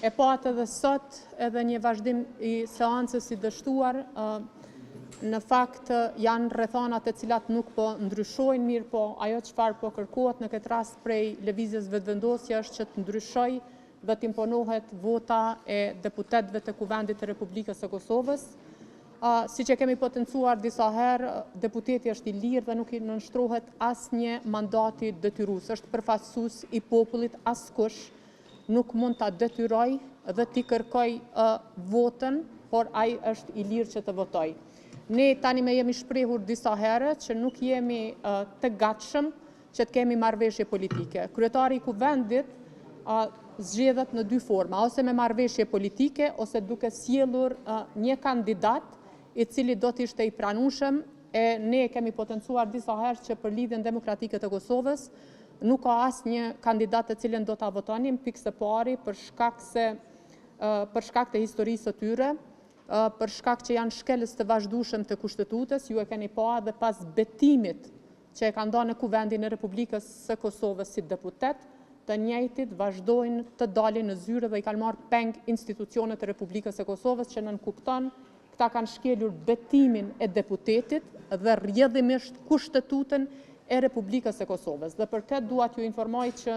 E patë edhe sot edhe një vazhdim i seancës i dështuar, në fakt janë rrethana të cilat nuk po ndryshojnë mirë, po ajo çfarë po kërkohet në këtë rast prej lëvizjes vetëvendosje është që të ndryshojë dhe të imponohet vota e deputetëve të Kuvendit të Republikës së Kosovës. Siç e kemi potencuar disa herë, deputeti është i lirë dhe nuk i nënshtrohet asnjë mandati detyrues, është përfaqësues i popullit, askush nuk mund ta detyroj dhe t'i kërkoj votën, por ai është i lirë që të votoj. Ne tani me jemi shprehur disa herë që nuk jemi të gatshëm që të kemi marrëveshje politike. Kryetari i Kuvendit zgjedhet në dy forma, ose me marrëveshje politike, ose duke sjellur një kandidat i cili do të ishte i pranueshëm, e ne kemi potencuar disa herë që për Lidhjen Demokratike të Kosovës nuk ka asnjë kandidat të cilën do ta votonim, pikë së pari për shkak të historisë së tyre, për shkak që janë shkelës të vazhdueshëm të Kushtetutës, ju e keni pa dhe pas betimit që e kanë dhënë në Kuvendin e Republikës së Kosovës si deputet, të njëjtit vazhdojnë të dalin në zyre dhe i kanë marrë peng institucionet e Republikës së Kosovës që nënkupton, këta kanë shkelur betimin e deputetit dhe rrjedhimisht Kushtetutën e Republikës së Kosovës. Dhe për këtë dua t'ju informoj që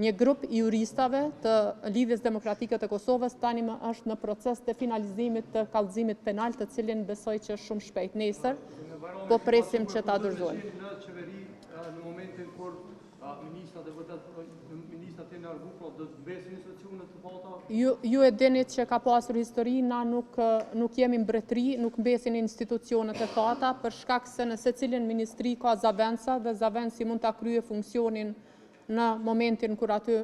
një grup i juristave të Lidhjes Demokratike të Kosovës tani më është në proces të finalizimit të kallëzimit penal, të cilin besoj që është shumë shpejt. Nesër po presim që ta dorëzojmë. Në qeveri në momentin kur ministrat e ministrat e largu do të mbesin institucionet të pata? Ju e dini që ka pasur histori, na nuk jemi mbretëri, nuk mbesin institucionet e pata, për shkak se në secilin ministri ka zavenca dhe zavenci mund ta kryejë funksionin në momentin kur aty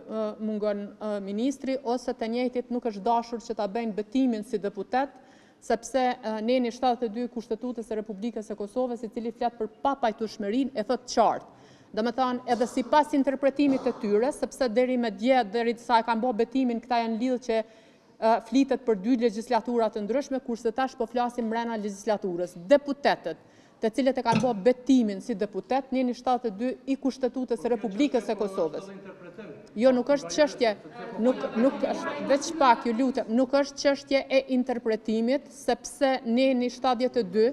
mungon ministri, ose të njëjtit nuk është dashur që ta bëjnë betimin si deputet, sepse neni 72 Kushtetutës së Republikës së Kosovës, i cili flet për papajtueshmërinë, e thot qartë. Domethënë, edhe sipas interpretimit të tyre, sepse deri me dje, deri sa e kanë bërë betimin, këta janë lidhë që flitet për 2 legjislatura të ndryshme, kurse tash po flasim brenda legjislaturës. Deputetët, të cilët e kanë bërë betimin si deputet, njeni 72 i Kushtetutës së Republikës së Kosovës. Jo, nuk është çështje, nuk është, veç pak, ju lutem, nuk është çështje e interpretimit, sepse njeni 72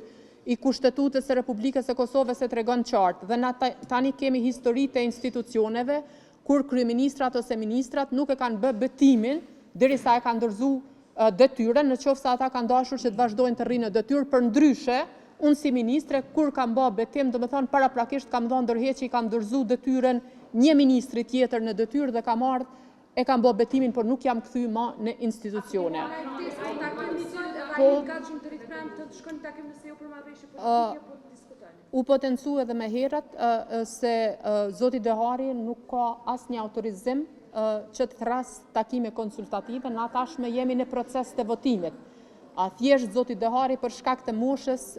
i Kushtetutës së Republikës së Kosovës e tregon qartë, dhe na tani kemi histori të institucioneve kur kryeministrat ose ministrat nuk e kanë bërë betimin derisa e kanë dorëzuar detyrën, nëse ata kanë dashur që të vazhdojnë të rrinë në detyrë. Përndryshe, unë si ministre, kur kam bërë betim, domethënë paraprakisht kam dhënë ndërheqje, kam dorëzuar detyrën një ministri tjetër në detyrë dhe kam bërë betimin, por nuk jam kthy më në institucione. U potencu edhe me herët se zoti Dehari nuk ka asnjë autorizim që të thras takime konsultative, na tashme jemi në proces të votimit. Thjesht zoti Dehari për shkak të moshës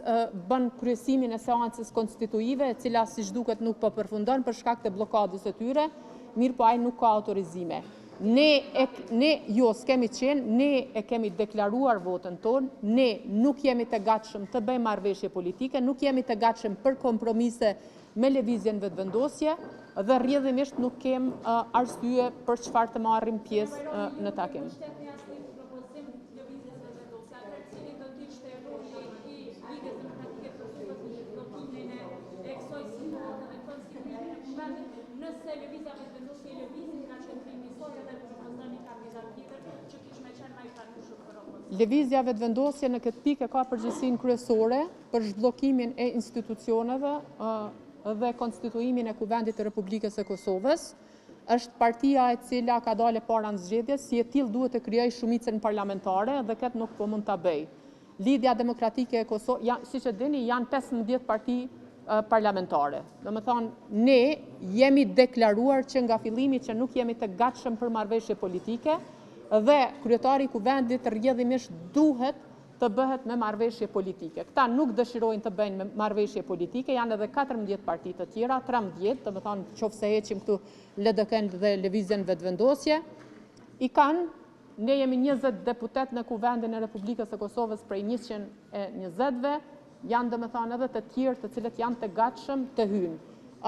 bën kryesimin e seancës konstituive, e cila siç duket nuk po përfundon për shkak të bllokadës së tyre, mirë po ai nuk ka autorizime. Ne jo s'kemi qenë, ne e kemi deklaruar votën tonë, ne nuk jemi të gatshëm të bëjmë marrëveshje politike, nuk jemi të gatshëm për kompromise me lëvizjen vetëvendosje dhe rrjedhimisht nuk kem arsye për çfarë të marrim pjesë në takim. Lëvizja vetëvendosje në këtë pikë ka përgjegjësinë kryesore për zhbllokimin e institucioneve dhe konstituimin e Kuvendit të Republikës së Kosovës. Është partia e cila ka dalë para në zgjedhje, si e tillë duhet të krijojë shumicën parlamentare dhe këtë nuk po mund ta bëj. Lidhja Demokratike e Kosovës, siç e dini, janë 15 parti parlamentare. Domethënë, ne jemi deklaruar që nga fillimi që nuk jemi të gatshëm për marrëveshje politike, dhe kryetari i Kuvendit rrjedhimisht duhet të bëhet me marrëveshje politike. Këta nuk dëshirojnë të bëjnë me marrëveshje politike, janë edhe 14 parti të tjera, 13, domethënë nëse heqim këtu LDK-n dhe Lëvizjen Vetëvendosje, i kanë, ne jemi 20 deputet në Kuvendin e Republikës së Kosovës prej 120-ve, janë domethënë edhe të tjerë të cilët janë të gatshëm të hyjnë.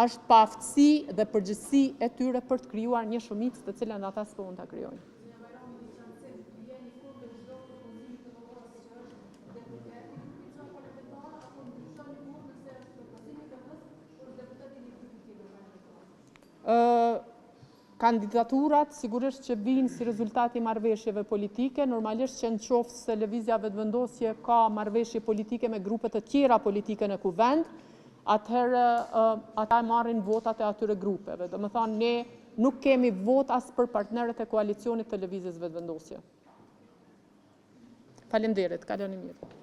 Është pa aftësi dhe përgjegjësi e tyre për të krijuar një shumicë të cilën ata s'po mund ta krijojnë. Kandidaturat sigurisht që vinë si rezultati marrëveshjeve politike, normalisht që në qoftë se Lëvizja Vetëvendosje ka marrëveshje politike me grupe të tjera politike në kuvend, atëherë ata marrin votat e atyre grupeve. Do më thonë, ne nuk kemi vot as për partnerët e koalicionit të Lëvizjes Vetëvendosje. Faleminderit, kaloni mirë.